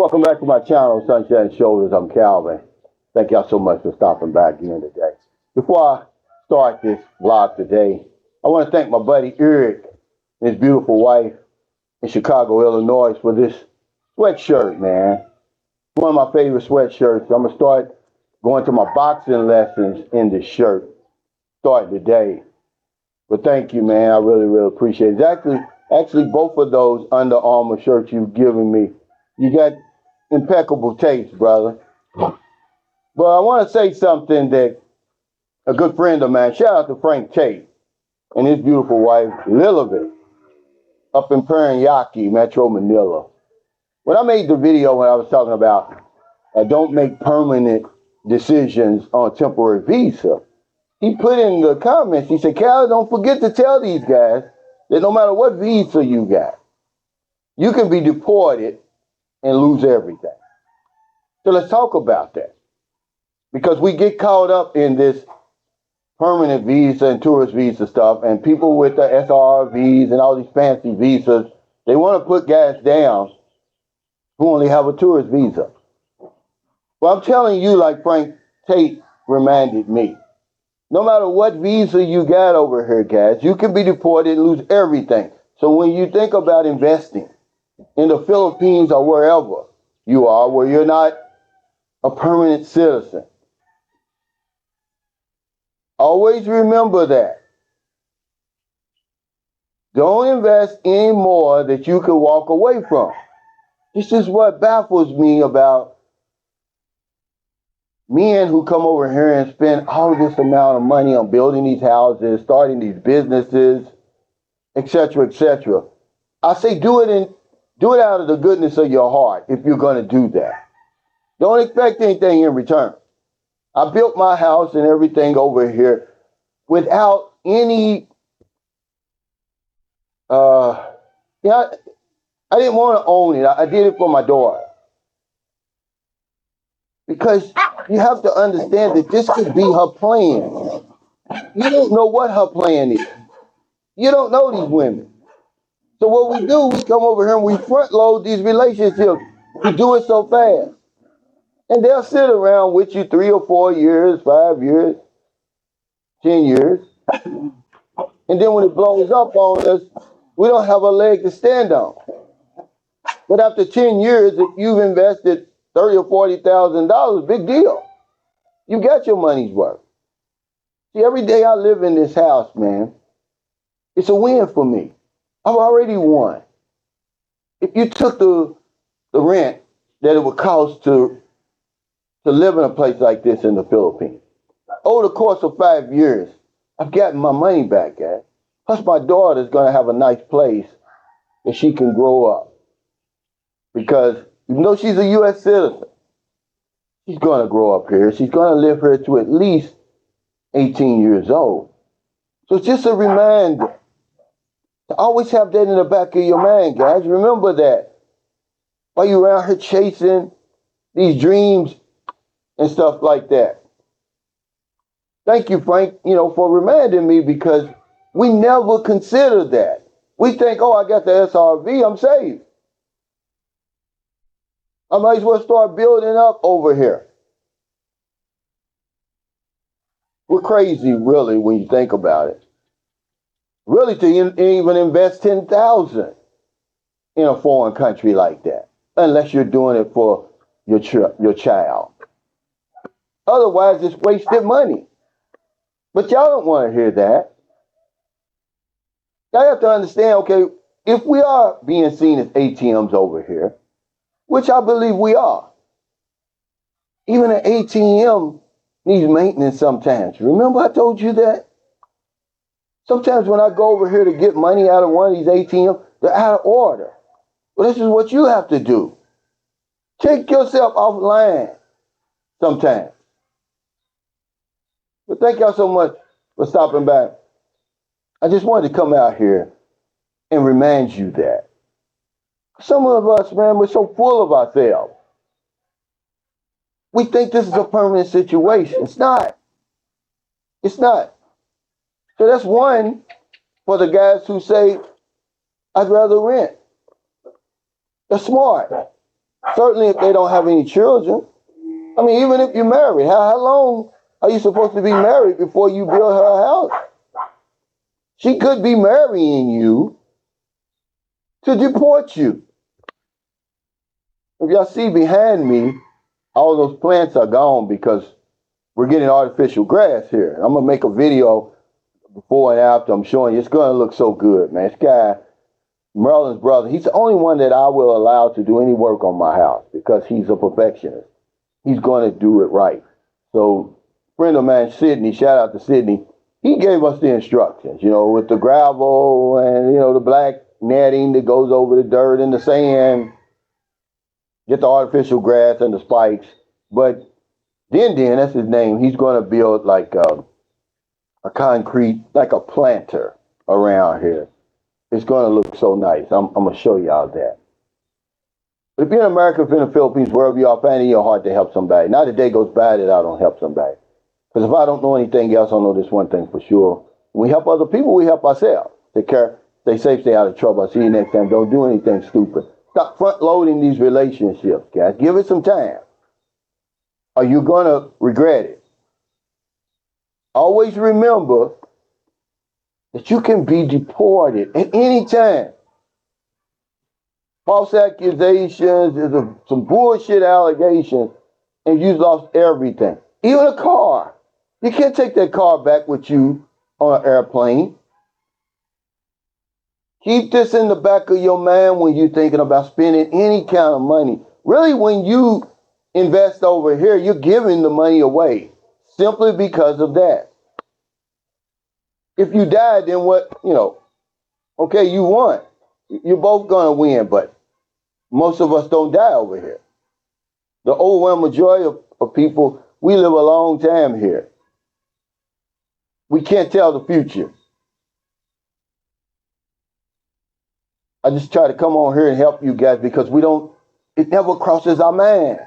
Welcome back to my channel, Sunshine Shoulders. I'm Calvin. Thank y'all so much for stopping by again today. Before I start this vlog today, I want to thank my buddy Eric and his beautiful wife in Chicago, Illinois for this sweatshirt, man. One of my favorite sweatshirts. I'm going to start going to my boxing lessons in this shirt starting today. But thank you, man. I really, really appreciate it. Actually, both of those Under Armour shirts you've given me, you got impeccable taste, brother. But I want to say something that a good friend of mine, shout out to Frank Tate and his beautiful wife, Lilibet, up in Paranaque, Metro Manila. When I made the video when I was talking about don't make permanent decisions on temporary visa, he put in the comments, he said, Cal, don't forget to tell these guys that no matter what visa you got, you can be deported and lose everything. So let's talk about that. Because we get caught up in this permanent visa and tourist visa stuff, and people with the SRVs and all these fancy visas, they want to put guys down who only have a tourist visa. Well, I'm telling you, like Frank Tate reminded me, no matter what visa you got over here, guys, you can be deported and lose everything. So when you think about investing in the Philippines or wherever you are, where you're not a permanent citizen, always remember that. Don't invest any more that you can walk away from. This is what baffles me about men who come over here and spend all this amount of money on building these houses, starting these businesses, etc., etc. I say do it out of the goodness of your heart if you're going to do that. Don't expect anything in return. I built my house and everything over here without any I didn't want to own it. I did it for my daughter. Because you have to understand that this could be her plan. You don't know what her plan is. You don't know these women. So what we do, we come over here and we front load these relationships. We do it so fast. And they'll sit around with you 3 or 4 years, 5 years, 10 years. And then when it blows up on us, we don't have a leg to stand on. But after 10 years, if you've invested $30,000 or $40,000, big deal. You got your money's worth. See, every day I live in this house, man, it's a win for me. I've already won. If you took the rent that it would cost to live in a place like this in the Philippines, over the course of 5 years, I've gotten my money back, guys. Plus, my daughter's going to have a nice place that she can grow up. Because even though she's a U.S. citizen, she's going to grow up here. She's going to live here to at least 18 years old. So it's just a reminder to always have that in the back of your mind, guys. Remember that. While you're around here chasing these dreams and stuff like that. Thank you, Frank, for reminding me, because we never consider that. We think, oh, I got the SRV, I'm safe. I might as well start building up over here. We're crazy, really, when you think about it. Really, to even invest $10,000 in a foreign country like that, unless you're doing it for your child. Otherwise, it's wasted money. But y'all don't want to hear that. Y'all have to understand, okay, if we are being seen as ATMs over here, which I believe we are, even an ATM needs maintenance sometimes. Remember I told you that? Sometimes when I go over here to get money out of one of these ATMs, they're out of order. Well, this is what you have to do. Take yourself offline sometimes. But thank y'all so much for stopping by. I just wanted to come out here and remind you that. Some of us, man, we're so full of ourselves. We think this is a permanent situation. It's not. It's not. So that's one for the guys who say, I'd rather rent. They're smart. Certainly if they don't have any children. I mean, even if you're married, how long are you supposed to be married before you build her a house? She could be marrying you to deport you. If y'all see behind me, all those plants are gone because we're getting artificial grass here. I'm going to make a video before and after. I'm showing you. It's going to look so good, man. This guy, Merlin's brother, he's the only one that I will allow to do any work on my house because he's a perfectionist. He's going to do it right. So, friend of mine, Sydney, shout out to Sydney, he gave us the instructions, with the gravel and, the black netting that goes over the dirt and the sand, get the artificial grass and the spikes. But then, that's his name, he's going to build like a concrete, like a planter around here. It's going to look so nice. I'm going to show y'all that. But if you're in America, if you're in the Philippines, wherever you are, find it in your heart to help somebody. Not a day goes by that I don't help somebody. Because if I don't know anything else, I know this one thing for sure. When we help other people, we help ourselves. Take care, stay safe, stay out of trouble. I'll see you next time. Don't do anything stupid. Stop front-loading these relationships, guys. Give it some time. Or you're going to regret it. Always remember that you can be deported at any time. False accusations, some bullshit allegations, and you lost everything. Even a car. You can't take that car back with you on an airplane. Keep this in the back of your mind when you're thinking about spending any kind of money. Really, when you invest over here, you're giving the money away simply because of that. If you die, then what, okay, you won. You're both going to win, but most of us don't die over here. The overwhelming majority of people, we live a long time here. We can't tell the future. I just try to come on here and help you guys because it never crosses our mind.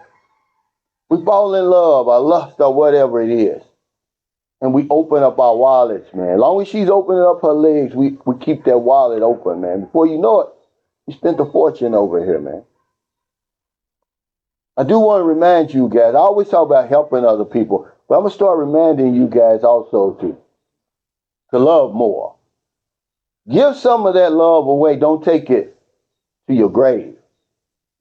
We fall in love or lust or whatever it is. And we open up our wallets, man. As long as she's opening up her legs, we keep that wallet open, man. Before you know it, you spent a fortune over here, man. I do want to remind you guys, I always talk about helping other people, but I'm going to start reminding you guys also to love more. Give some of that love away. Don't take it to your grave,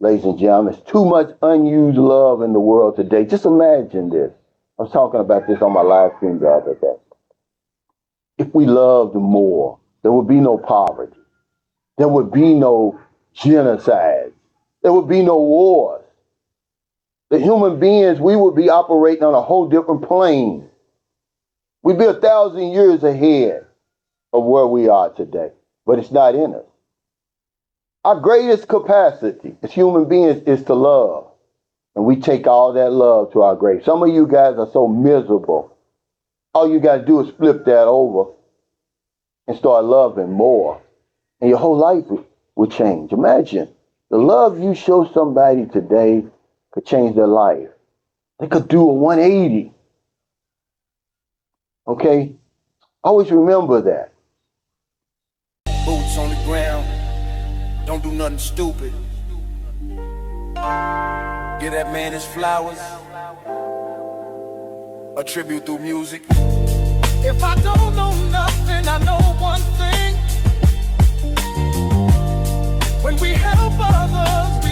ladies and gentlemen. There's too much unused love in the world today. Just imagine this. I was talking about this on my live stream the other day. If we loved more, there would be no poverty. There would be no genocide. There would be no wars. The human beings, we would be operating on a whole different plane. We'd be 1,000 years ahead of where we are today, but it's not in us. Our greatest capacity as human beings is to love. And we take all that love to our grave. Some of you guys are so miserable. All you got to do is flip that over and start loving more. And your whole life will change. Imagine the love you show somebody today could change their life. They could do a 180. Okay? Always remember that. Boots on the ground. Don't do nothing stupid. Give that man his flowers. A tribute through music. If I don't know nothing, I know one thing. When we help others,